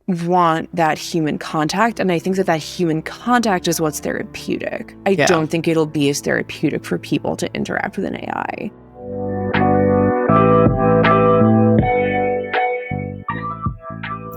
want that human contact. And I think that that human contact is what's therapeutic. I don't think it'll be as therapeutic for people to interact with an AI.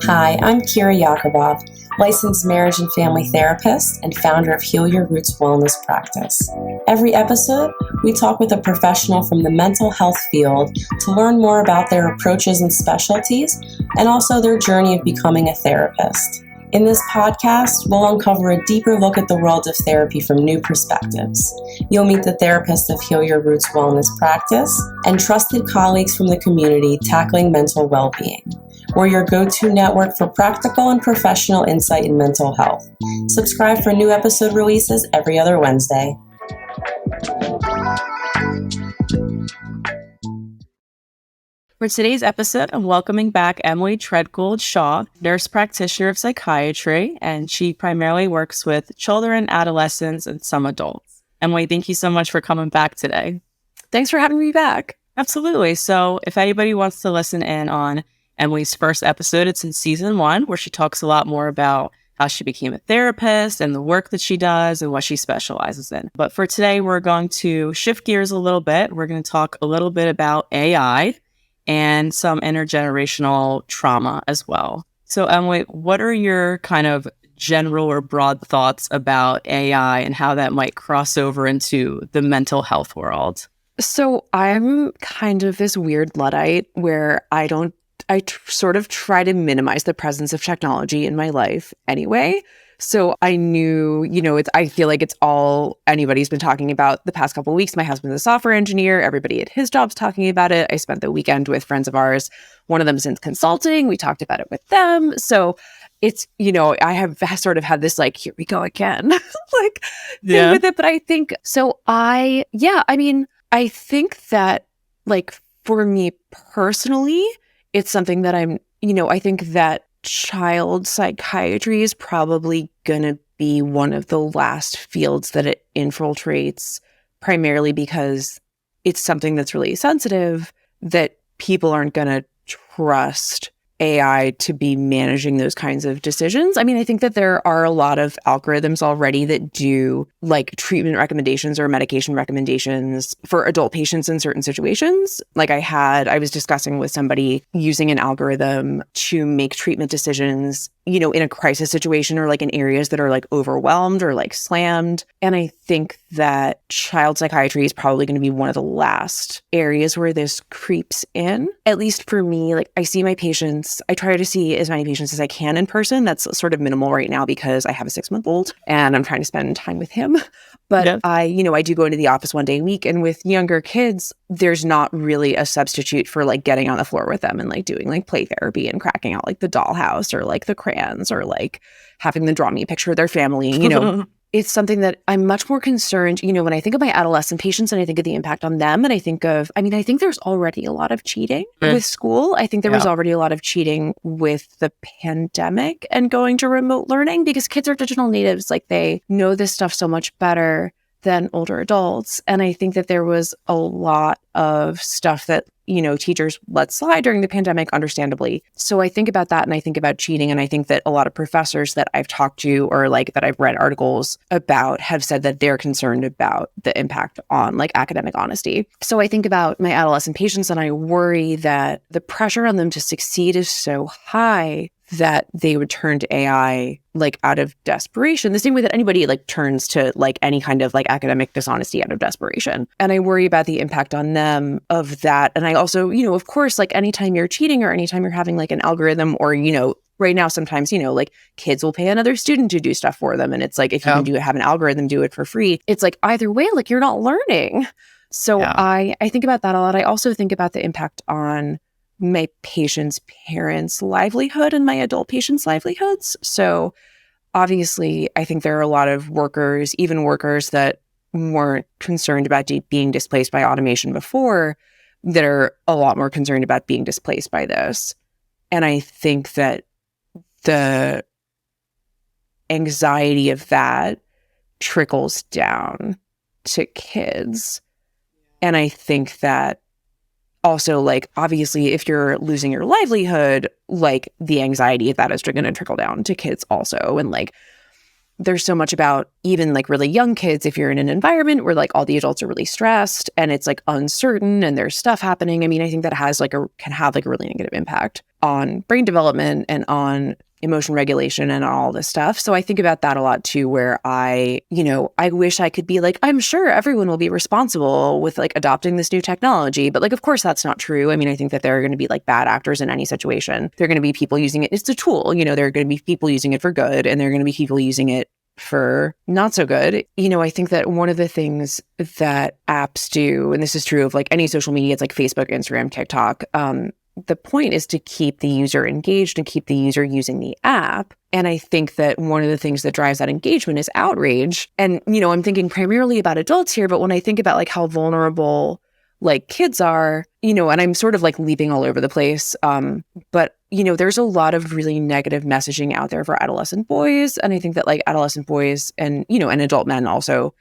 Hi, I'm Kira Yakubov, licensed marriage and family therapist and founder of Heal Your Roots Wellness Practice. Every episode, we talk with a professional from the mental health field to learn more about their approaches and specialties, and also their journey of becoming a therapist. In this podcast, we'll uncover a deeper look at the world of therapy from new perspectives. You'll meet the therapists of Heal Your Roots Wellness Practice and trusted colleagues from the community tackling mental well-being. We're your go-to network for practical and professional insight in mental health. Subscribe for new episode releases every other Wednesday. For today's episode, I'm welcoming back Emily Treadgold-Shaw, nurse practitioner of psychiatry, and she primarily works with children, adolescents, and some adults. Emily, thank you so much for coming back today. Thanks for having me back. Absolutely. So if anybody wants to listen in on Emily's first episode, it's in season 1, where she talks a lot more about how she became a therapist and the work that she does and what she specializes in. But for today, we're going to shift gears a little bit. We're going to talk a little bit about AI and some intergenerational trauma as well. So Emily, what are your kind of general or broad thoughts about AI and how that might cross over into the mental health world? So I'm kind of this weird Luddite where I sort of try to minimize the presence of technology in my life anyway. So I knew, I feel like it's all anybody's been talking about the past couple of weeks. My husband's a software engineer. Everybody at his job's talking about it. I spent the weekend with friends of ours. One of them's in consulting. We talked about it with them. So it's, I have sort of had this here we go again, thing with it. But I think, I think that for me personally, it's something that I think that child psychiatry is probably going to be one of the last fields that it infiltrates, primarily because it's something that's really sensitive, that people aren't going to trust AI to be managing those kinds of decisions. I mean, I think that there are a lot of algorithms already that do treatment recommendations or medication recommendations for adult patients in certain situations. I was discussing with somebody using an algorithm to make treatment decisions, in a crisis situation or in areas that are overwhelmed or slammed. And I think that child psychiatry is probably going to be one of the last areas where this creeps in. At least for me, I see my patients, I try to see as many patients as I can in person. That's sort of minimal right now because I have a 6-month-old and I'm trying to spend time with him. But I do go into the office one day a week, and with younger kids, there's not really a substitute for getting on the floor with them and doing play therapy and cracking out the dollhouse or the crayons or having them draw me a picture of their family. It's something that I'm much more concerned, when I think of my adolescent patients and I think of the impact on them, and I think there's already a lot of cheating with school. I think there was already a lot of cheating with the pandemic and going to remote learning because kids are digital natives. They know this stuff so much better than older adults. And I think that there was a lot of stuff that, teachers let slide during the pandemic, understandably. So I think about that and I think about cheating. And I think that a lot of professors that I've talked to or that I've read articles about have said that they're concerned about the impact on academic honesty. So I think about my adolescent patients and I worry that the pressure on them to succeed is so high that they would turn to AI out of desperation, the same way that anybody turns to any kind of academic dishonesty out of desperation. And I worry about the impact on them of that. And I also, of course, anytime you're cheating or anytime you're having an algorithm or, right now, sometimes, kids will pay another student to do stuff for them. And it's if you can have an algorithm do it for free, it's either way, you're not learning. So I think about that a lot. I also think about the impact on my patients' parents' livelihood and my adult patients' livelihoods. So obviously, I think there are a lot of workers, even workers that weren't concerned about being displaced by automation before, that are a lot more concerned about being displaced by this. And I think that the anxiety of that trickles down to kids. And I think that also like, obviously, if you're losing your livelihood, like the anxiety of that is going to trickle down to kids also. And like, there's so much about even like really young kids, if you're in an environment where like all the adults are really stressed and it's like uncertain and there's stuff happening. I mean, I think that can have like a really negative impact on brain development and on emotion regulation and all this stuff. So I think about that a lot too, where I wish I could be like, I'm sure everyone will be responsible with like adopting this new technology. But like, of course, that's not true. I mean, I think that there are going to be like bad actors in any situation. There are going to be people using it. It's a tool, there are going to be people using it for good and there are going to be people using it for not so good. I think that one of the things that apps do, and this is true of like any social media, it's like Facebook, Instagram, TikTok, the point is to keep the user engaged and keep the user using the app. And I think that one of the things that drives that engagement is outrage. And, I'm thinking primarily about adults here, but when I think about like how vulnerable like kids are, and I'm sort of like leaping all over the place. But, there's a lot of really negative messaging out there for adolescent boys. And I think that like adolescent boys and, and adult men also,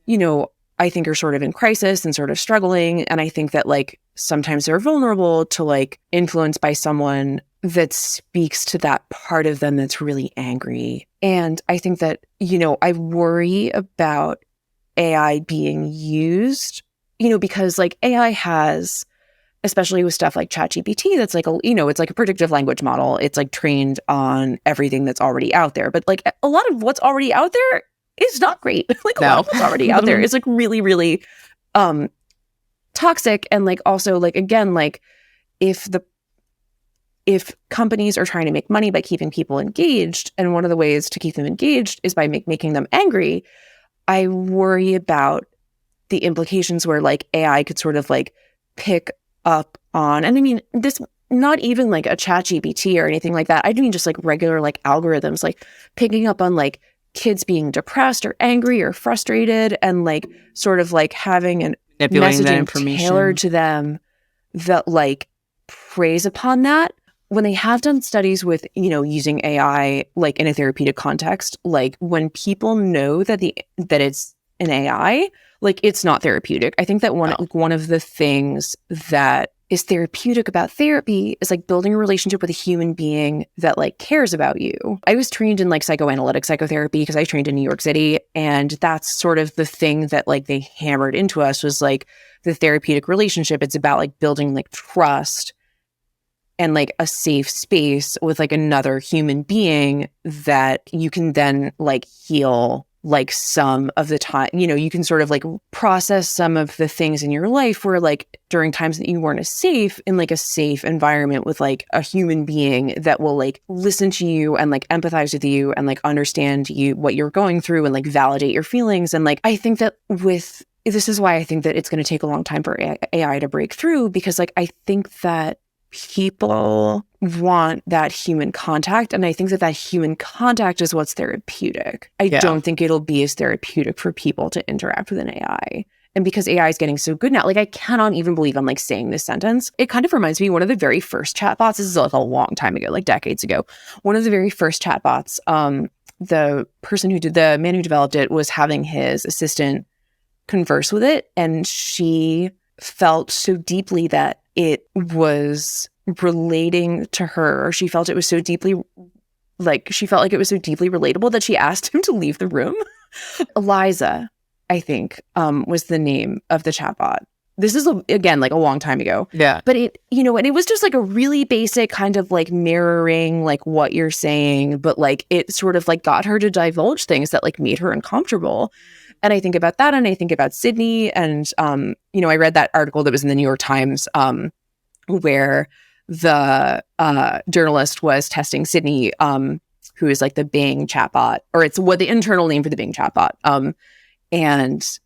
I think are sort of in crisis and sort of struggling. And I think that like sometimes they're vulnerable to like influence by someone that speaks to that part of them that's really angry. And I think that, I worry about AI being used, because like AI has, especially with stuff like ChatGPT, that's like, it's like a predictive language model. It's like trained on everything that's already out there. But like a lot of what's already out there is not great. Like a lot of what's already out there is like really, really toxic. And like also like, again, like if companies are trying to make money by keeping people engaged, and one of the ways to keep them engaged is by making them angry, I worry about the implications where like AI could sort of like pick up on, and I mean, this not even like a ChatGPT or anything like that. I mean just like regular like algorithms, like picking up on like kids being depressed or angry or frustrated and like sort of like having an messaging tailored to them that like preys upon that. When they have done studies with, using AI like in a therapeutic context, like when people know that it's an AI, like it's not therapeutic. I think that one of the things that is therapeutic about therapy is like building a relationship with a human being that like cares about you. I was trained in like psychoanalytic psychotherapy because I trained in New York City. And that's sort of the thing that like they hammered into us was like the therapeutic relationship. It's about like building like trust and like a safe space with like another human being that you can then like heal like some of the time, you can sort of like process some of the things in your life where like during times that you weren't as safe in like a safe environment with like a human being that will like listen to you and like empathize with you and like understand you, what you're going through and like validate your feelings. And like, I think that this is why I think that it's going to take a long time for AI to break through, because like, I think that people want that human contact. And I think that human contact is what's therapeutic. I don't think it'll be as therapeutic for people to interact with an AI. And because AI is getting so good now, like I cannot even believe I'm like saying this sentence. It kind of reminds me of one of the very first chatbots. This is like a long time ago, like decades ago. One of the very first chatbots, the man who developed it was having his assistant converse with it. And she felt so deeply that it was relating to her, or she felt it was so deeply, like she felt like it was so deeply relatable that she asked him to leave the room. Eliza, I think, was the name of the chatbot. This is, again, like a long time ago. Yeah. But it, and it was just like a really basic kind of like mirroring like what you're saying, but like it sort of like got her to divulge things that like made her uncomfortable. And I think about that, and I think about Sydney, and I read that article that was in the New York Times where the journalist was testing Sydney, who is like the Bing chatbot, or it's what the internal name for the Bing chatbot. And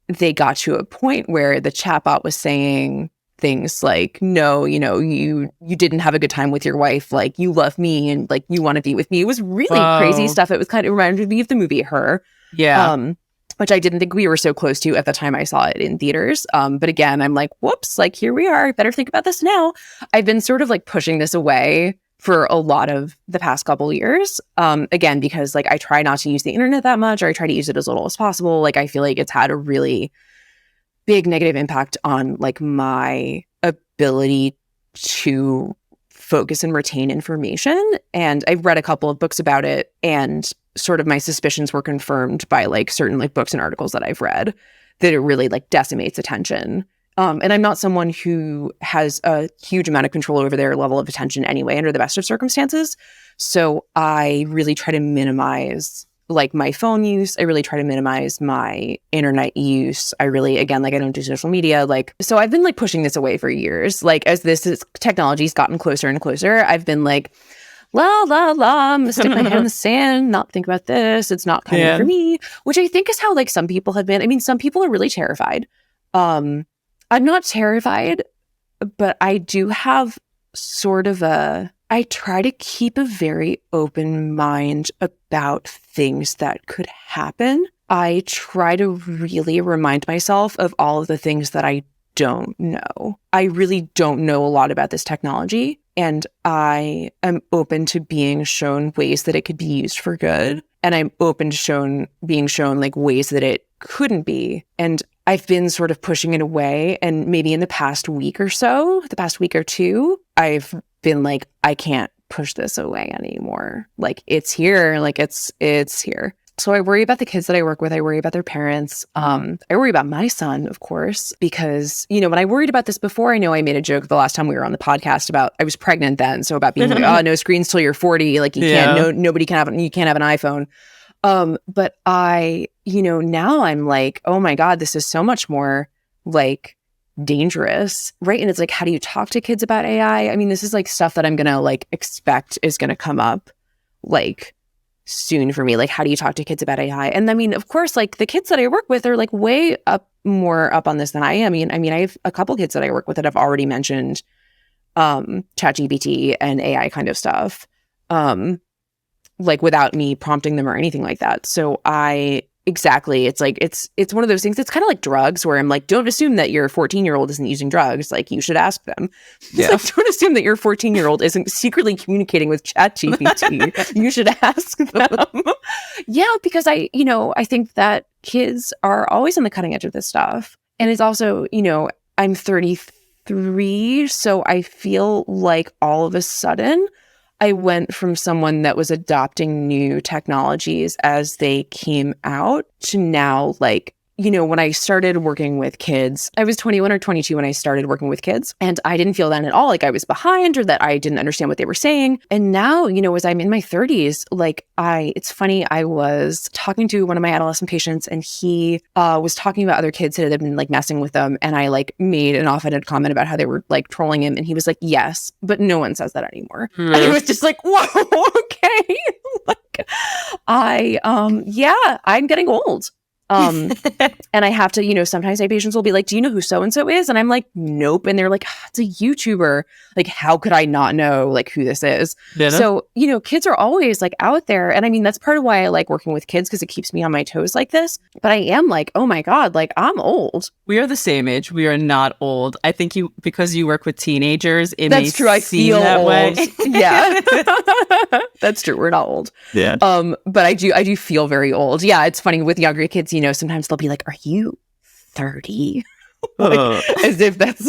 they got to a point where the chatbot was saying things like, no, you didn't have a good time with your wife. Like, you love me and like you want to be with me. It was really crazy stuff. It was kind of reminded me of the movie Her. Yeah. Which I didn't think we were so close to at the time I saw it in theaters. But again, I'm like, whoops, like here we are. I better think about this now. I've been sort of like pushing this away for a lot of the past couple of years. Again, because like I try not to use the internet that much, or I try to use it as little as possible. Like I feel like it's had a really big negative impact on like my ability to focus and retain information. And I've read a couple of books about it, and sort of my suspicions were confirmed by like certain like books and articles that I've read, that it really like decimates attention. And I'm not someone who has a huge amount of control over their level of attention anyway, under the best of circumstances. So I really try to minimize like my phone use. I really try to minimize my internet use. I really, again, like I don't do social media. Like, so I've been like pushing this away for years. Like as technology's gotten closer and closer, I've been like, la, la, la, I'm gonna stick my head in the sand, not think about this. It's not coming for me, which I think is how like some people have been. I mean, some people are really terrified. I'm not terrified, but I do have sort of I try to keep a very open mind about things that could happen. I try to really remind myself of all of the things that I don't know. I really don't know a lot about this technology, and I am open to being shown ways that it could be used for good. And I'm open to being shown like ways that it couldn't be. And I've been sort of pushing it away. And maybe in the past week or two, I've been like, I can't push this away anymore. Like it's here, like it's here. So I worry about the kids that I work with. I worry about their parents. I worry about my son, of course, because, you know, when I worried about this before, I know I made a joke the last time we were on the podcast about, I was pregnant then. So about being like, oh, no screens till you're 40. Like you can't, nobody can you can't have an iPhone. But now I'm like, oh my God, this is so much more like dangerous, right? And it's like, how do you talk to kids about AI? I mean, this is like stuff that I'm going to like expect is going to come up like soon for me. Like, how do you talk to kids about AI? And I mean, of course, like the kids that I work with are like way more up on this than I am. I mean, I have a couple kids that I work with that have already mentioned ChatGPT and AI kind of stuff, like without me prompting them or anything like that. So it's like, it's one of those things. It's kind of like drugs where I'm like, don't assume that your 14-year-old isn't using drugs. Like you should ask them. Yeah. Like, don't assume that your 14-year-old isn't secretly communicating with ChatGPT. You should ask them. Yeah, because I think that kids are always on the cutting edge of this stuff. And it's also, I'm 33, so I feel like all of a sudden I went from someone that was adopting new technologies as they came out to now, like, when I started working with kids, I was 21 or 22 when I started working with kids, and I didn't feel that at all, like I was behind or that I didn't understand what they were saying. And now, as I'm in my 30s, like it's funny, I was talking to one of my adolescent patients, and he was talking about other kids that had been like messing with them. And I like made an offhanded comment about how they were like trolling him. And he was like, yes, but no one says that anymore. And it was just like, whoa, okay. Like I'm getting old. And I have to, sometimes my patients will be like, do you know who so-and-so is? And I'm like, nope. And they're like, it's a YouTuber. Like, how could I not know like who this is? So, kids are always like out there. And I mean, that's part of why I like working with kids, because it keeps me on my toes like this. But I am like, oh my God, like I'm old. We are the same age. We are not old. I think because you work with teenagers, that's true. I feel that old. Way. Yeah, that's true. We're not old. Yeah. But I do feel very old. Yeah. It's funny with younger kids, sometimes they'll be like, are you 30? Like, as if that's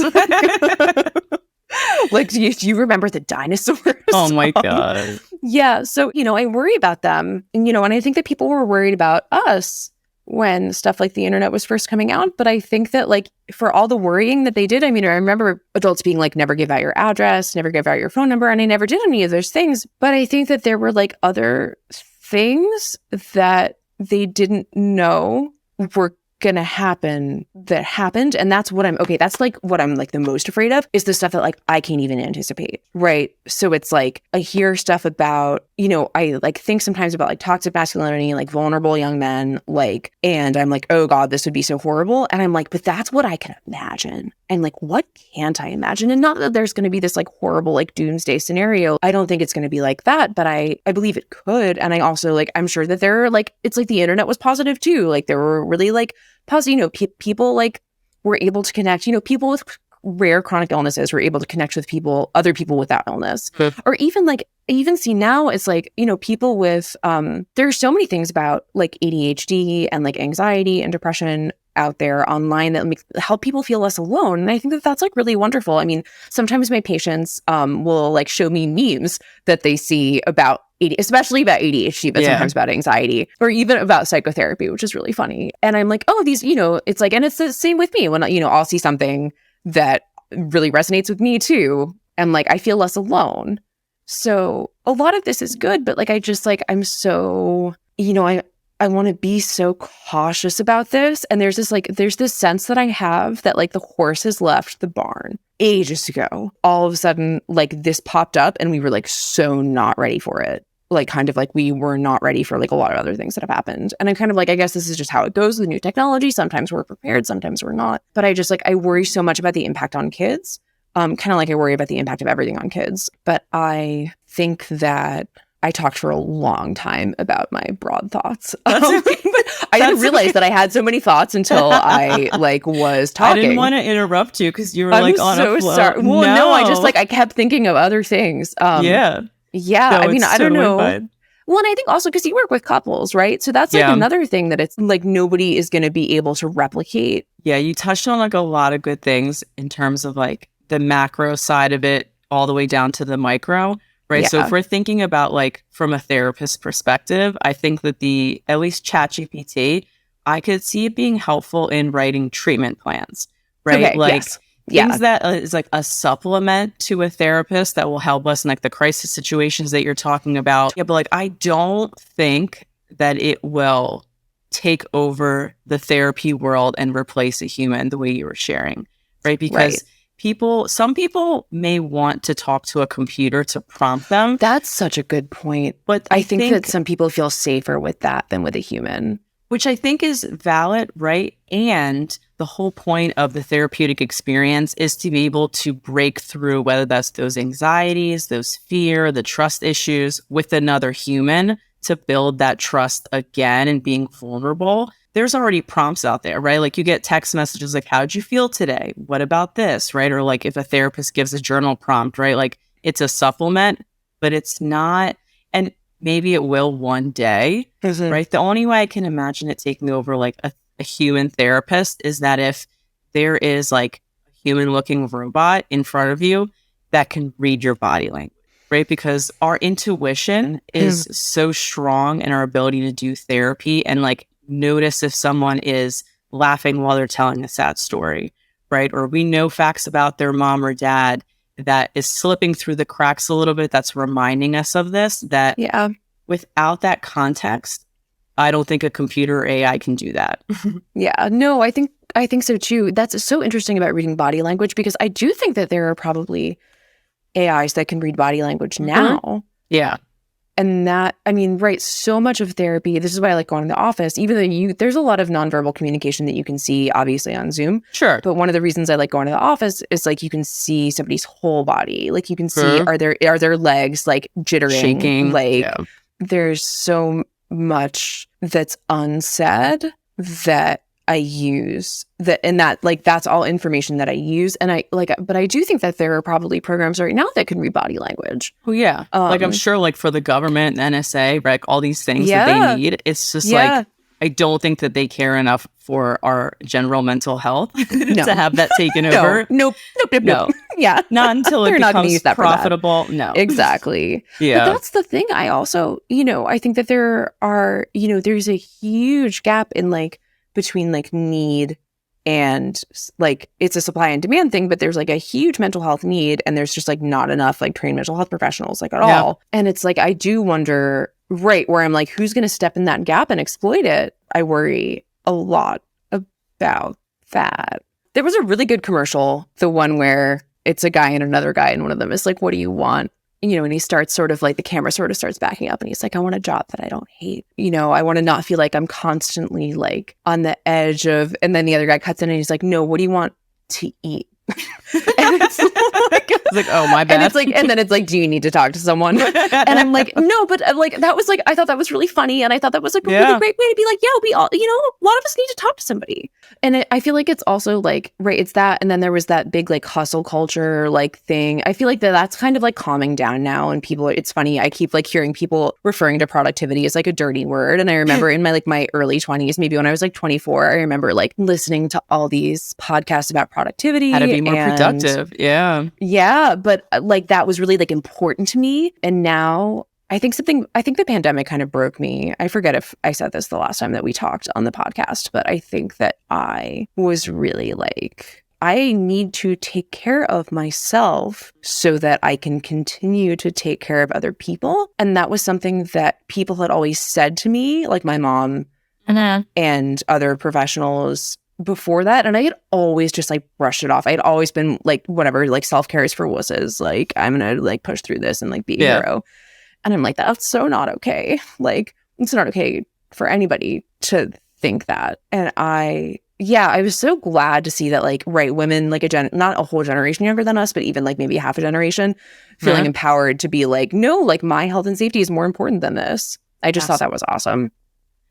like, do you remember the dinosaurs? Oh my God. Yeah. So, I worry about them. And, and I think that people were worried about us when stuff like the internet was first coming out. But I think that like for all the worrying that they did, I mean, I remember adults being like, never give out your address, never give out your phone number. And I never did any of those things. But I think that there were like other things that they didn't know were gonna happen that happened. And that's what that's like what I'm like the most afraid of, is the stuff that like I can't even anticipate, right? So it's like I hear stuff about, I like think sometimes about like toxic masculinity, like vulnerable young men, like, and I'm like, oh God, this would be so horrible. And I'm like, but that's what I can imagine. And like, what can't I imagine? And not that there's going to be this like horrible like doomsday scenario. I don't think it's going to be like that, but I believe it could. And I also like, I'm sure that there are like, it's like the internet was positive too. Like there were really like positive, people like were able to connect, people with rare chronic illnesses were able to connect with other people without illness. Or even like, I even see now it's like, people with, there's so many things about like ADHD and like anxiety and depression out there online that help people feel less alone. And I think that that's like really wonderful. I mean, sometimes my patients will like show me memes that they see about especially about ADHD, but sometimes about anxiety or even about psychotherapy, which is really funny. And I'm like, oh, these, it's like, and it's the same with me when, I'll see something that really resonates with me too. And like, I feel less alone. So a lot of this is good, but like, I just like, I'm so, I want to be so cautious about this. And there's this sense that I have that like the horse has left the barn ages ago. All of a sudden, like this popped up and we were like so not ready for it. Like kind of like we were not ready for like a lot of other things that have happened. And I'm kind of like, I guess this is just how it goes with new technology. Sometimes we're prepared, sometimes we're not. But I just like, I worry so much about the impact on kids. Kind of like I worry about the impact of everything on kids. But I think that I talked for a long time about my broad thoughts. But I didn't realize that I had so many thoughts until I like was talking. I didn't want to interrupt you because you were like on a flow. Sorry. Well, no, I just like I kept thinking of other things. Yeah. I mean, I don't know. Fine. Well, and I think also because you work with couples, right? So that's like another thing that it's like nobody is going to be able to replicate. Yeah, you touched on like a lot of good things in terms of like the macro side of it all the way down to the micro. Right. Yeah. So if we're thinking about like from a therapist perspective, I think that at least ChatGPT, I could see it being helpful in writing treatment plans. Right. Okay, like things that is like a supplement to a therapist that will help us in like the crisis situations that you're talking about. Yeah. But like, I don't think that it will take over the therapy world and replace a human the way you were sharing. Right. Because some people may want to talk to a computer to prompt them. That's such a good point. But I think that some people feel safer with that than with a human. Which I think is valid, right? And the whole point of the therapeutic experience is to be able to break through, whether that's those anxieties, those fear, the trust issues with another human to build that trust again and being vulnerable. There's already prompts out there, right? Like you get text messages like, how'd you feel today? What about this, right? Or like if a therapist gives a journal prompt, right? Like it's a supplement, but it's not, and maybe it will one day, right? The only way I can imagine it taking over like a human therapist is that if there is like a human looking robot in front of you that can read your body language, right? Because our intuition is so strong in our ability to do therapy and like notice if someone is laughing while they're telling a sad story, right? Or we know facts about their mom or dad that is slipping through the cracks a little bit that's reminding us of this, that without that context, I don't think a computer or AI can do that. Yeah, no, I think so too. That's so interesting about reading body language because I do think that there are probably AIs that can read body language now. Yeah. And that, I mean, right, so much of therapy, this is why I like going to the office, even though there's a lot of nonverbal communication that you can see, obviously, on Zoom. Sure. But one of the reasons I like going to the office is like you can see somebody's whole body. Like you can see, are their legs like jittering? Shaking. Like there's so much that's unsaid that I use that's all information that I use. And but I do think that there are probably programs right now that can read body language. Oh yeah. Like I'm sure like for the government, NSA, right, all these things that they need, it's just like, I don't think that they care enough for our general mental health to have that taken over. Nope. Yeah. Not until it becomes profitable. No. Exactly. Yeah. But that's the thing. I also, I think that there are, there's a huge gap in like between like need and like it's a supply and demand thing, but there's like a huge mental health need and there's just like not enough like trained mental health professionals like at all. And it's like, I do wonder, right, where I'm like, who's going to step in that gap and exploit it? I worry a lot about that. There was a really good commercial, the one where it's a guy and another guy and one of them is like, what do you want? And he starts sort of like the camera sort of starts backing up and he's like, I want a job that I don't hate. I want to not feel like I'm constantly like on the edge of, and then the other guy cuts in and he's like, no, what do you want to eat? And it's like, oh, my bad. And it's like, and then it's like, do you need to talk to someone? And I'm like, no, but like, that was like, I thought that was really funny. And I thought that was like a really great way to be like, yeah, we all, a lot of us need to talk to somebody. And I feel like it's also like, right, it's that. And then there was that big like hustle culture like thing. I feel like that's kind of like calming down now. And people, it's funny. I keep like hearing people referring to productivity as like a dirty word. And I remember in my early 20s, maybe when I was like 24, I remember like listening to all these podcasts about productivity. How to be more productive. Yeah. Yeah. But like that was really like important to me. And now I think the pandemic kind of broke me. I forget if I said this the last time that we talked on the podcast, but I think that I was really like, I need to take care of myself so that I can continue to take care of other people. And that was something that people had always said to me, like my mom and other professionals before that. And I had always just like brushed it off. I had always been like, whatever, like self-care is for wusses. Like I'm going to like push through this and like be a hero. And I'm like, that's so not okay. Like, it's not okay for anybody to think that. And I was so glad to see that, like, right, women, like not a whole generation younger than us, but even like maybe half a generation feeling empowered to be like, no, like my health and safety is more important than this. I just thought that was awesome.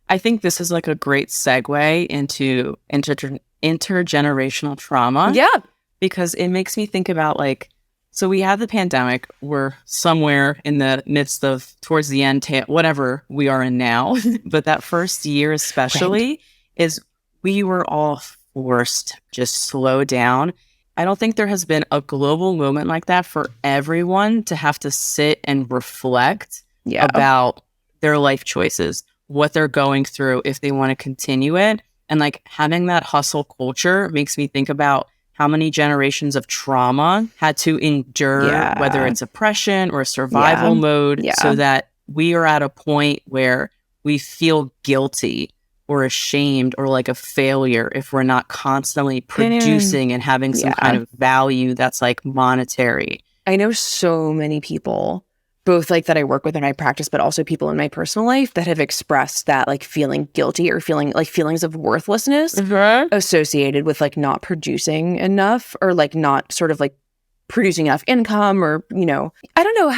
I think this is like a great segue into intergenerational trauma. Yeah. Because it makes me think about like, so we have the pandemic. We're somewhere in the midst of, towards the end, whatever we are in now. But that first year especially is we were all forced to just slow down. I don't think there has been a global moment like that for everyone to have to sit and reflect about their life choices, what they're going through, if they want to continue it. And like having that hustle culture makes me think about how many generations of trauma had to endure, whether it's oppression or survival mode, so that we are at a point where we feel guilty or ashamed or like a failure if we're not constantly producing and having some kind of value that's like monetary. I know so many people, both like that I work with in my practice, but also people in my personal life that have expressed that like feeling guilty or feeling like feelings of worthlessness associated with like not producing enough or like not sort of like producing enough income or, I don't know.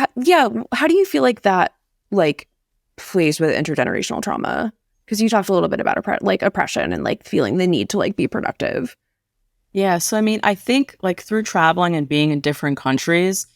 How do you feel like that like plays with intergenerational trauma? Because you talked a little bit about oppression and like feeling the need to like be productive. Yeah. So, I mean, I think like through traveling and being in different countries,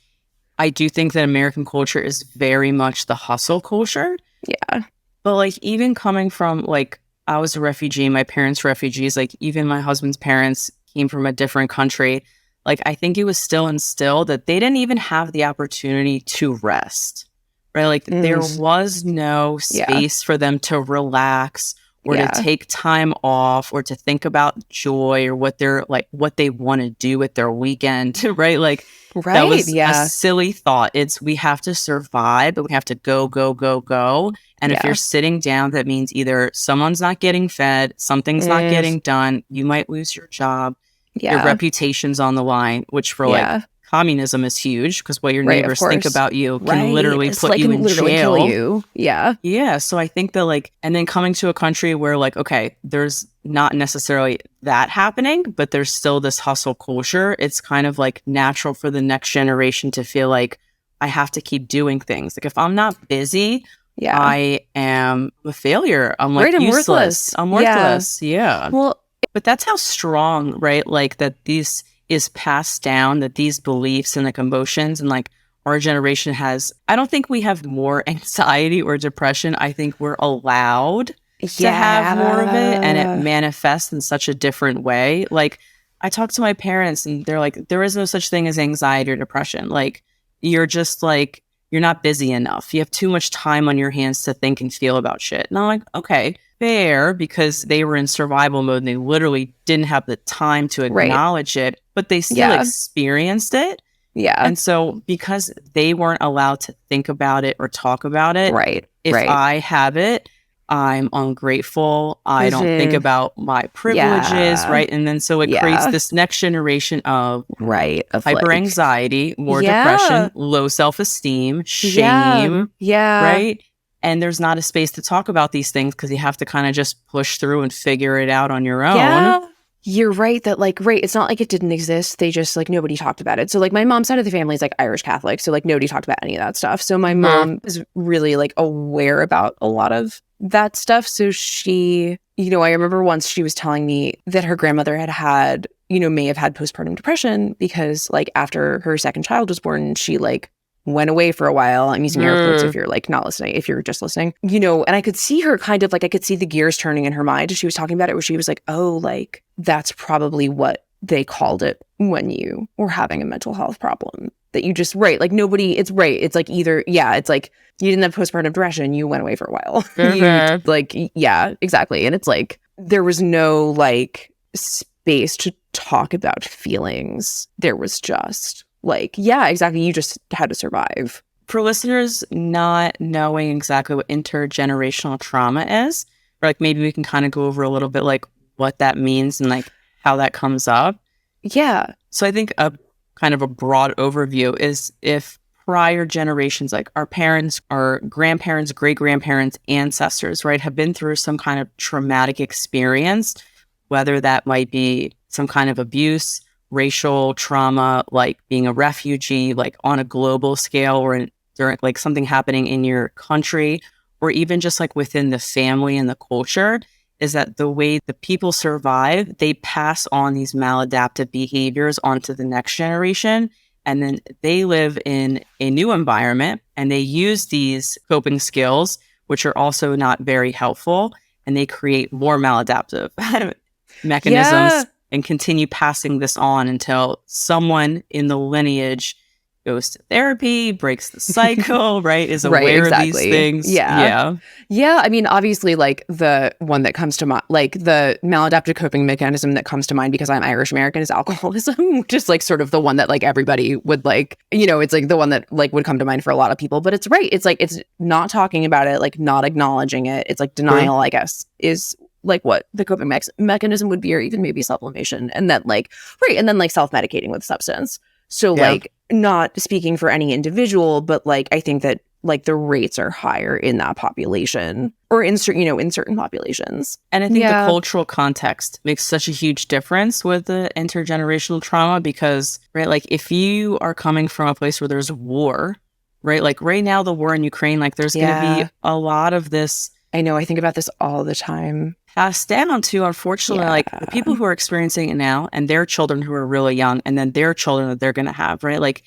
I do think that American culture is very much the hustle culture. Yeah. But like even coming from like, I was a refugee, my parents were refugees, like even my husband's parents came from a different country. Like I think it was still instilled that they didn't even have the opportunity to rest, right? Like there was no space for them to relax or to take time off or to think about joy or what they're like, what they want to do with their weekend, right? Like that was a silly thought. It's we have to survive, but we have to go. And if you're sitting down, that means either someone's not getting fed, something's not getting done, you might lose your job, your reputation's on the line, which for like communism is huge because what your neighbors think about you can literally put you in jail. Kill you. Yeah. Yeah. So I think that like, and then coming to a country where like, okay, there's not necessarily that happening, but there's still this hustle culture. It's kind of like natural for the next generation to feel like I have to keep doing things. Like if I'm not busy, I am a failure. I'm like useless. I'm worthless. Yeah. Well, but that's how strong, right? Like that these is passed down, that these beliefs and like emotions and like our generation has, I don't think we have more anxiety or depression. I think we're allowed to have more of it and it manifests in such a different way. Like I talk to my parents and they're like, there is no such thing as anxiety or depression. Like you're just like, you're not busy enough. You have too much time on your hands to think and feel about shit. And I'm like, okay, fair, because they were in survival mode and they literally didn't have the time to acknowledge it, but they still experienced it. Yeah. And so because they weren't allowed to think about it or talk about it, if I have it, I'm ungrateful. I don't think about my privileges, right? And then so it creates this next generation of hyper anxiety, more depression, low self-esteem, shame, right? And there's not a space to talk about these things because you have to kind of just push through and figure it out on your own. you're right that like, right, it's not like it didn't exist. They just like nobody talked about it. So like my mom's side of the family is like Irish Catholic. So like nobody talked about any of that stuff. So my mom is really like aware about a lot of that stuff. So she, I remember once she was telling me that her grandmother had, may have had postpartum depression because like after her second child was born, she like went away for a while. I'm using air quotes if you're like not listening, if you're just listening, and I could see her kind of like, I could see the gears turning in her mind as she was talking about it, where she was like, oh, like that's probably what they called it when you were having a mental health problem, that you just, right, like nobody, it's right. It's like either, yeah, it's like you didn't have postpartum depression, you went away for a while. You, like, yeah, exactly. And it's like, there was no like space to talk about feelings. There was just like, yeah, exactly. You just had to survive. For listeners not knowing exactly what intergenerational trauma is, or like maybe we can kind of go over a little bit like what that means and like how that comes up. Yeah. So I think a kind of a broad overview is if prior generations, like our parents, our grandparents, great-grandparents, ancestors, right, have been through some kind of traumatic experience, whether that might be some kind of abuse, racial trauma, like being a refugee, like on a global scale, or during like something happening in your country, or even just like within the family and the culture, is that the way the people survive, they pass on these maladaptive behaviors onto the next generation. And then they live in a new environment and they use these coping skills, which are also not very helpful. And they create more maladaptive mechanisms and continue passing this on until someone in the lineage goes to therapy, breaks the cycle, right? Is aware of these things. Yeah. I mean, obviously, like the one that comes to mind, like the maladaptive coping mechanism that comes to mind because I'm Irish American is alcoholism, which is like sort of the one that like everybody would like, it's like the one that like would come to mind for a lot of people. But it's right. It's like, it's not talking about it, like not acknowledging it. It's like denial, I guess, is like what the coping mechanism would be, or even maybe sublimation. And then like, right. And then like self-medicating with substance. So like not speaking for any individual, but like I think that like the rates are higher in that population or in certain populations. And I think the cultural context makes such a huge difference with the intergenerational trauma because, right, like if you are coming from a place where there's war, right, like right now the war in Ukraine, like there's going to be a lot of this. I know, I think about this all the time. Passed down to, unfortunately, like the people who are experiencing it now and their children who are really young and then their children that they're going to have, right? Like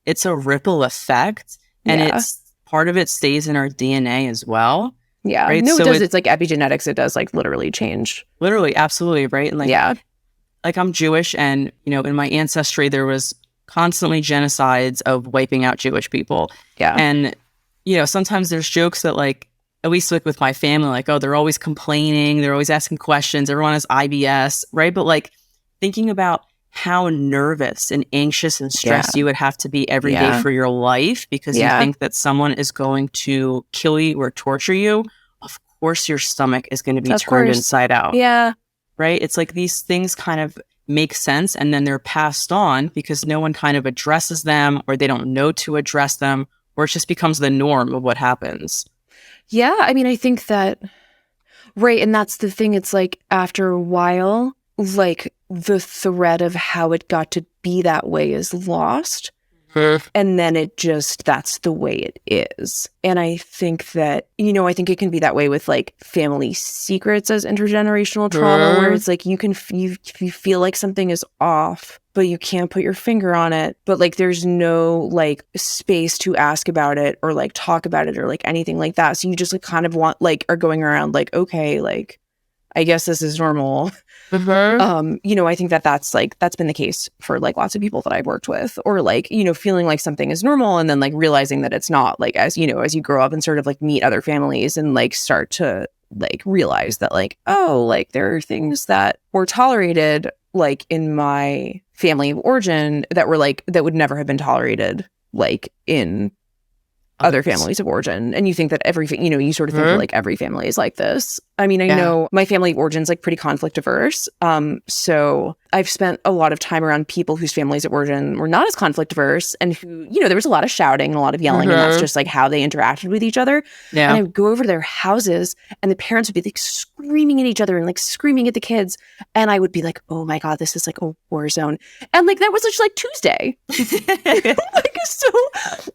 it's a ripple effect and it's part of it stays in our DNA as well. Yeah. Right? No, so it does. It's like epigenetics. It does like literally change. Literally. Absolutely. Right. And like, like I'm Jewish and, in my ancestry, there was constantly genocides of wiping out Jewish people. Yeah. And, sometimes there's jokes that like, at least like with my family, like, oh, they're always complaining. They're always asking questions. Everyone has IBS, right? But like thinking about how nervous and anxious and stressed you would have to be every day for your life because you think that someone is going to kill you or torture you. Of course, your stomach is going to be turned inside out. Yeah. Right? It's like these things kind of make sense and then they're passed on because no one kind of addresses them or they don't know to address them or it just becomes the norm of what happens. Yeah, I mean, I think that, right, and that's the thing, it's like, after a while, like, the thread of how it got to be that way is lost, and then it just, that's the way it is. And I think that, I think it can be that way with, like, family secrets as intergenerational trauma, where it's like, you feel like something is off, but you can't put your finger on it. But like, there's no like space to ask about it or like talk about it or like anything like that. So you just like kind of are going around like, okay, like, I guess this is normal. I think that's been the case for like lots of people that I've worked with or like, feeling like something is normal and then like realizing that it's not, like, as you grow up and sort of like meet other families and like start to like realize that like, oh, like there are things that were tolerated like in my family of origin that were like that would never have been tolerated like in other families of origin. And you think that every you sort of think that, like every family is like this, I mean, I know my family origin's like pretty conflict averse. So I've spent a lot of time around people whose families at origin were not as conflict averse and who, you know, there was a lot of shouting and a lot of yelling and that's just like how they interacted with each other. Yeah. And I would go over to their houses and the parents would be like screaming at each other and like screaming at the kids. And I would be like, oh my God, this is like a war zone. And like, that was just like Tuesday. Like, so,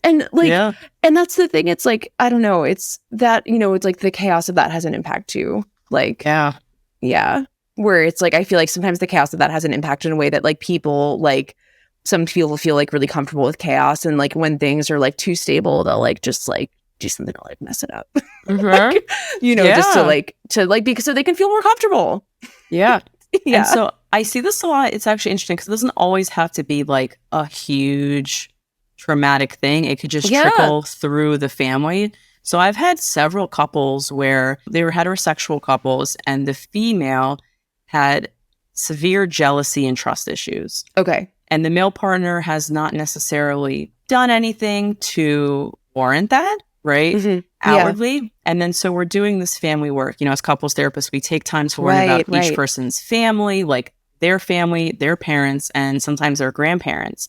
and like, and that's the thing. It's like, I don't know. It's that, you know, it's like the chaos of that has an impact too. Like, yeah. Where it's like, I feel like sometimes the chaos of that has an impact in a way that like people, like some people feel like really comfortable with chaos. And like when things are like too stable, they'll like just like do something to like mess it up. Like, you know, just to like, because so they can feel more comfortable. Yeah. And so I see this a lot. It's actually interesting because it doesn't always have to be like a huge traumatic thing. It could just trickle through the family. So I've had several couples where they were heterosexual couples and the female had severe jealousy and trust issues. Okay. And the male partner has not necessarily done anything to warrant that, right? Outwardly. And then so we're doing this family work. You know, as couples therapists, we take time to learn about each person's family, like their family, their parents, and sometimes their grandparents.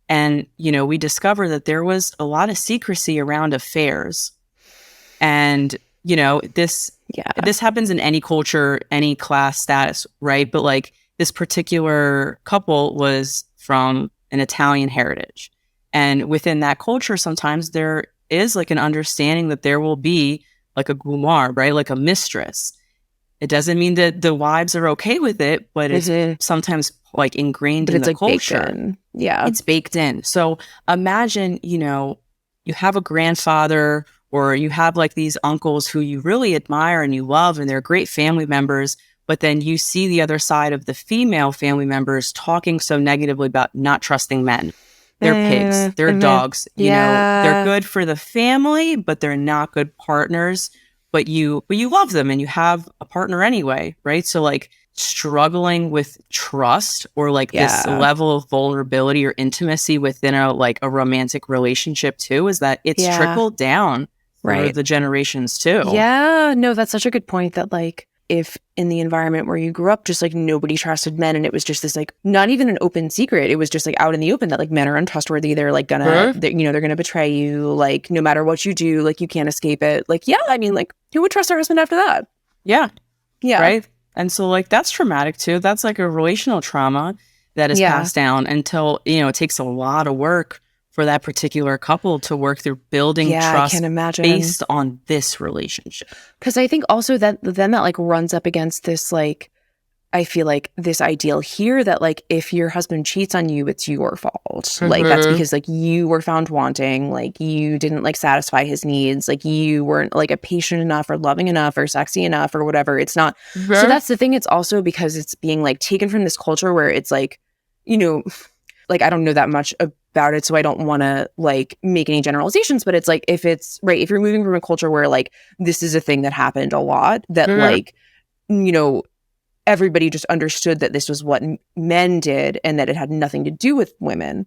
And, you know, we discover that there was a lot of secrecy around affairs. And, you know, this happens in any culture, any class status, right? But like this particular couple was from an Italian heritage. And within that culture, sometimes there is like an understanding that there will be like a groomer, right? Like a mistress. It doesn't mean that the wives are okay with it, but it's sometimes like ingrained in the culture. Yeah. It's baked in. So imagine, you know, you have a grandfather or you have like these uncles who you really admire and you love and they're great family members, but then you see the other side of the female family members talking so negatively about not trusting men. They're pigs, they're dogs, you know, they're good for the family, but they're not good partners, but you love them and you have a partner anyway, right? So like struggling with trust or like this level of vulnerability or intimacy within a romantic relationship too, is that it's trickled down through the generations too. Yeah, no, that's such a good point that like if in the environment where you grew up, just like nobody trusted men and it was just this like not even an open secret. It was just like out in the open that like men are untrustworthy. They're like gonna, you know, they're gonna betray you. Like no matter what you do, like you can't escape it. Like, yeah, I mean, like who would trust their husband after that? Yeah. Right. And so like that's traumatic too. That's like a relational trauma that is passed down until, you know, it takes a lot of work for that particular couple to work through building trust I can imagine. Based on this relationship. Because I think also that then that like runs up against this like, I feel like this ideal here that like if your husband cheats on you, it's your fault. Like that's because like you were found wanting, like you didn't like satisfy his needs, like you weren't like a patient enough or loving enough or sexy enough or whatever. It's not. So that's the thing. It's also because it's being like taken from this culture where it's like, you know, like I don't know that much about it, so I don't want to like make any generalizations, but it's like if it's right, if you're moving from a culture where like this is a thing that happened a lot, that like, you know, everybody just understood that this was what men did and that it had nothing to do with women,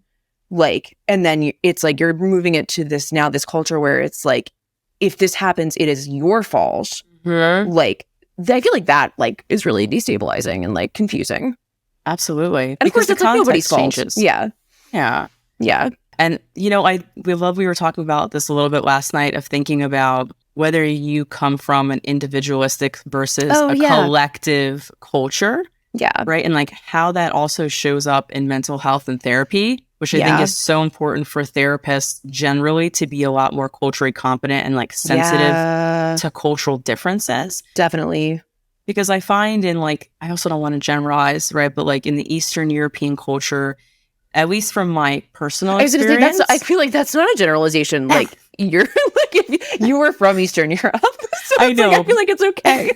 like, and then it's like you're moving it to this now this culture where it's like if this happens it is your fault. Like I feel like that like is really destabilizing and like confusing. Absolutely. And of course it's like nobody's fault. Yeah. And you know, we were talking about this a little bit last night of thinking about whether you come from an individualistic versus a collective culture. Yeah. Right. And like how that also shows up in mental health and therapy, which I think is so important for therapists generally to be a lot more culturally competent and like sensitive to cultural differences. Definitely. Because I find in like, I also don't want to generalize, right? But like in the Eastern European culture, at least from my personal experience. I feel like that's not a generalization. Like you're like if you were from Eastern Europe. So I know. Like, I feel like it's okay.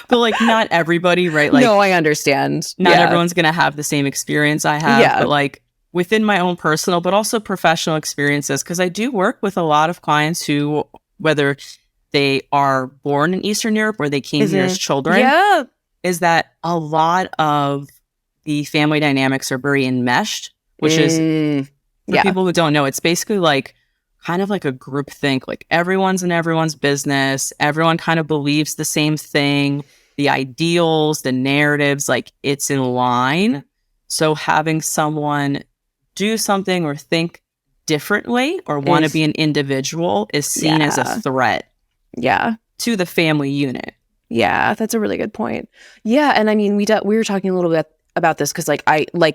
But like not everybody, right? Like no, I understand. Not everyone's going to have the same experience I have. Yeah. But like within my own personal, but also professional experiences, because I do work with a lot of clients who, whether they are born in Eastern Europe or they came here as children, is that a lot of the family dynamics are very enmeshed, which is, for people who don't know, it's basically like kind of like a group think, like everyone's in everyone's business. Everyone kind of believes the same thing, the ideals, the narratives, like it's in line. So having someone do something or think differently or want to be an individual is seen as a threat to the family unit. Yeah, that's a really good point. Yeah, and I mean, we were talking a little bit about this because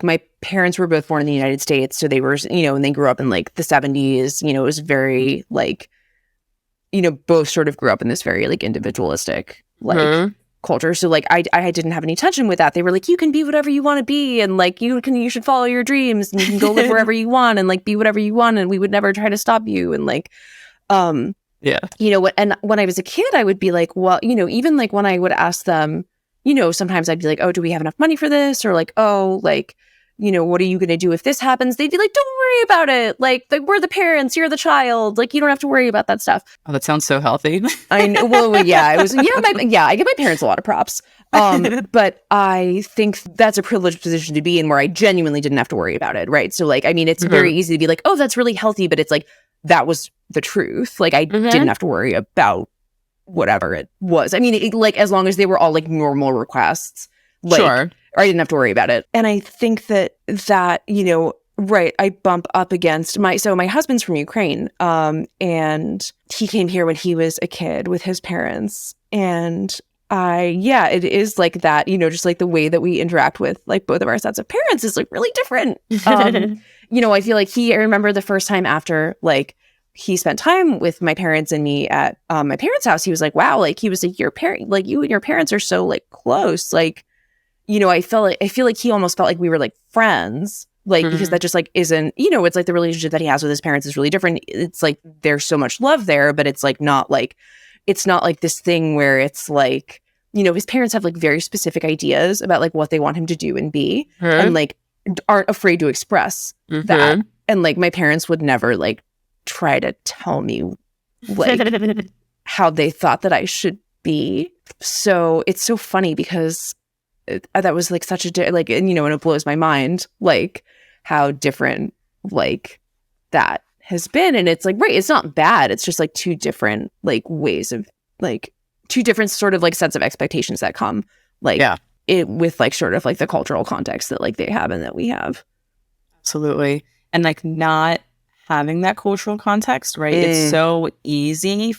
my parents were both born in the United States, so they were, and they grew up in like the 70s. It was very like, both sort of grew up in this very like individualistic like culture. So like I didn't have any tension with that. They were like, you can be whatever you want to be, and like you should follow your dreams, and you can go live wherever you want, and like be whatever you want, and we would never try to stop you, and like and when I was a kid, I would be like, well, even like when I would ask them, sometimes I'd be like, oh, do we have enough money for this? Or like, oh, like, what are you going to do if this happens? They'd be like, don't worry about it. Like, we're the parents, you're the child. Like, you don't have to worry about that stuff. Oh, that sounds so healthy. I know. Well, yeah, it was, I give my parents a lot of props. But I think that's a privileged position to be in where I genuinely didn't have to worry about it. Right. So like, I mean, it's very easy to be like, oh, that's really healthy. But it's like, that was the truth. Like, I didn't have to worry about whatever it was. I mean, like, as long as they were all like normal requests, like, or I didn't have to worry about it. And I think that, right, I bump up against my husband's from Ukraine, and he came here when he was a kid with his parents. And it is like that, just like the way that we interact with like both of our sets of parents is like really different. I feel like I remember the first time after like he spent time with my parents and me at my parents' house, he was like, wow, like he was like, your parent, like you and your parents are so like close. Like, I feel like he almost felt like we were like friends, like, because that just like isn't, it's like the relationship that he has with his parents is really different. It's like, there's so much love there, but it's like, it's not like this thing where it's like, his parents have like very specific ideas about like what they want him to do and be, and like aren't afraid to express that. And like my parents would never like try to tell me like how they thought that I should be. So it's so funny because that was like such a like, and and it blows my mind like how different like that has been. And it's like, right, it's not bad, it's just like two different like ways of like two different sort of like sets of expectations that come like it with like sort of like the cultural context that like they have and that we have. Absolutely. And like not having that cultural context, right? It's so easy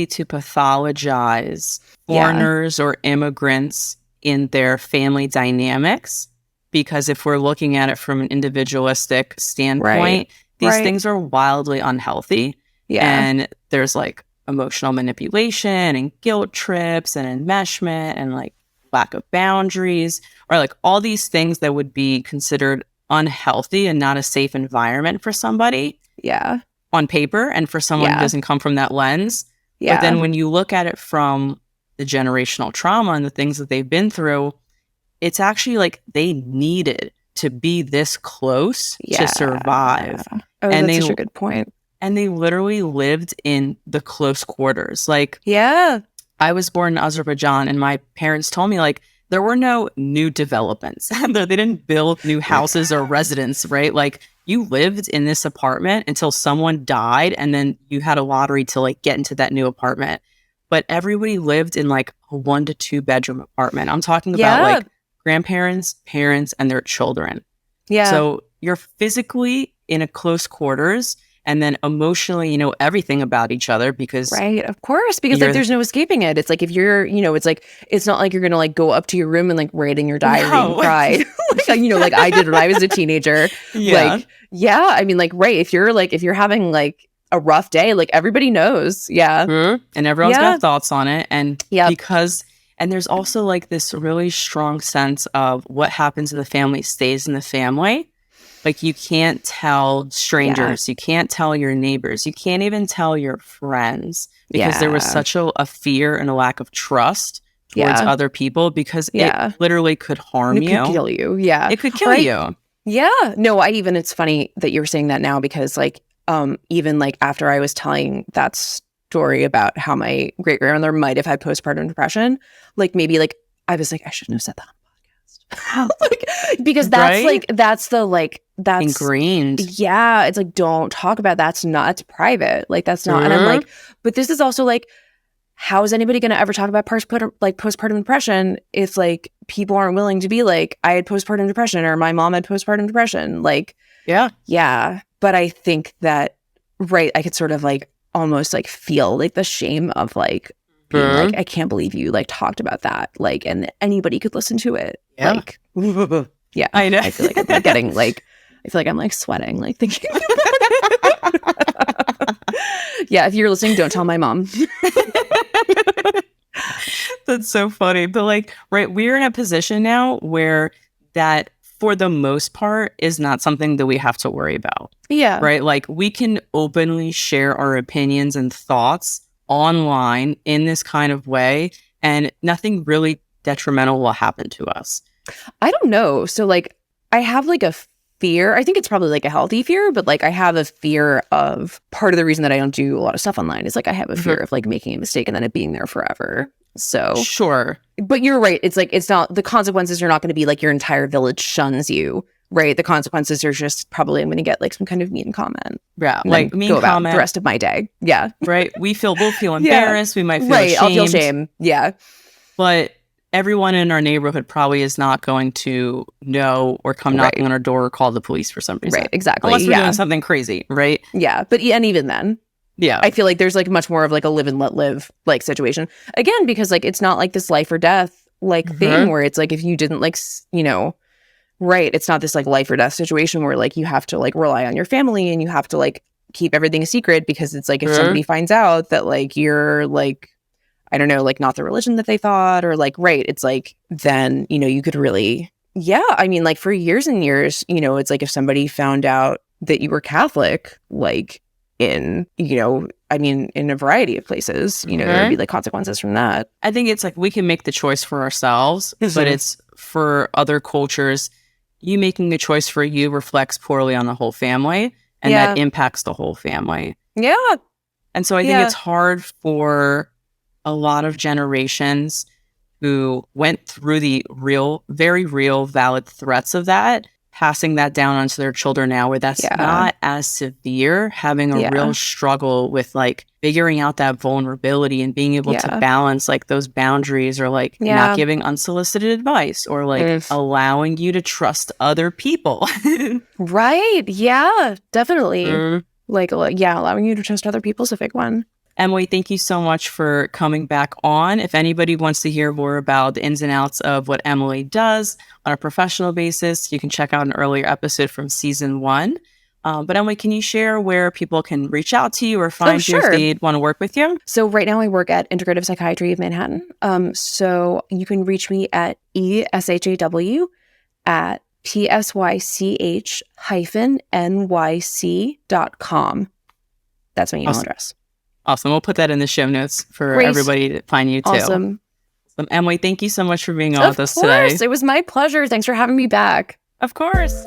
to pathologize foreigners or immigrants in their family dynamics, because if we're looking at it from an individualistic standpoint, these things are wildly unhealthy. And there's like emotional manipulation and guilt trips and enmeshment and like lack of boundaries, or like all these things that would be considered unhealthy and not a safe environment for somebody on paper, and for someone who doesn't come from that lens. But then when you look at it from the generational trauma and the things that they've been through, it's actually like they needed to be this close to survive. Oh, and that's such a good point. And they literally lived in the close quarters. Like, I was born in Azerbaijan, and my parents told me like there were no new developments. They didn't build new houses or residents, right? Like you lived in this apartment until someone died, and then you had a lottery to like get into that new apartment. But everybody lived in like a 1 to 2 bedroom apartment. I'm talking about like grandparents, parents, and their children. So you're physically in a close quarters, and then emotionally, everything about each other because... Right, of course, because like there's no escaping it. It's like if you're, it's like, it's not like you're going to like go up to your room and like write in your diary and cry. Like I did when I was a teenager. Like, I mean, like, right, if you're having like a rough day, like everybody knows. And everyone's got thoughts on it. And and there's also like this really strong sense of what happens in the family stays in the family. Like you can't tell strangers, you can't tell your neighbors, you can't even tell your friends, because there was such a fear and a lack of trust towards other people, because it literally could harm you. It could kill you. It could kill you. No, it's funny that you're saying that now, because like even like after I was telling that story about how my great grandmother might have had postpartum depression, like maybe like I was like, I shouldn't have said that on the podcast. Like, because that's Right? that's Ingrained. yeah, it's like, don't talk about that's private. Like, that's not. And I'm like, but this is also like, how is anybody going to ever talk about postpartum depression if like people aren't willing to be like, I had postpartum depression or my mom had postpartum depression? Like, yeah. But I think that, right, I could sort of like almost like feel like the shame of like being like, I can't believe you like talked about that. Like, and anybody could listen to it. Yeah. Like, yeah. I know. I feel like I'm like getting like, I feel like I'm like sweating, like thinking. Yeah, if you're listening, don't tell my mom. That's so funny. But like, right, we're in a position now where that, for the most part, is not something that we have to worry about. Yeah. Right? Like, we can openly share our opinions and thoughts online in this kind of way, and nothing really detrimental will happen to us. I don't know. So like, I have like a fear. I think it's probably like a healthy fear, but like I have a fear of, part of the reason that I don't do a lot of stuff online is like I have a fear of like making a mistake and then it being there forever. So sure. But you're right. It's like, it's not, the consequences are not going to be like your entire village shuns you, right? The consequences are just probably I'm going to get like some kind of mean comment. Yeah. Like mean comment the rest of my day. Yeah. Right. We'll feel embarrassed. We might feel right. ashamed. I'll feel shame. Yeah. But everyone in our neighborhood probably is not going to know or come knocking on our door or call the police for some reason. Right, exactly. Unless we're doing something crazy, right? Yeah, but and even then, I feel like there's like much more of like a live and let live like situation. Again, because like it's not like this life or death like thing where it's like if you didn't like, right, it's not this like life or death situation where like you have to like rely on your family and you have to like keep everything a secret because it's like if somebody finds out that like you're like, I don't know, like not the religion that they thought or like, right. It's like, then, you could really, I mean, like for years and years, it's like if somebody found out that you were Catholic, like in, I mean, in a variety of places, there would be like consequences from that. I think it's like we can make the choice for ourselves, but it's for other cultures, you making a choice for you reflects poorly on the whole family and that impacts the whole family. Yeah. And so I think it's hard for a lot of generations who went through the very real, valid threats of that, passing that down onto their children now where that's not as severe, having a real struggle with like figuring out that vulnerability and being able to balance like those boundaries or like not giving unsolicited advice or like allowing you to trust other people. Right. Yeah, definitely. Like, allowing you to trust other people is a big one. Emily, thank you so much for coming back on. If anybody wants to hear more about the ins and outs of what Emily does on a professional basis, you can check out an earlier episode from season 1. But Emily, can you share where people can reach out to you or find you if they want to work with you? So right now I work at Integrative Psychiatry of Manhattan. So you can reach me at ESHAW at psych-nyc.com. That's my email address. Awesome. We'll put that in the show notes for everybody to find you too. Awesome. Emily, thank you so much for being on with us today. Of course. It was my pleasure. Thanks for having me back. Of course.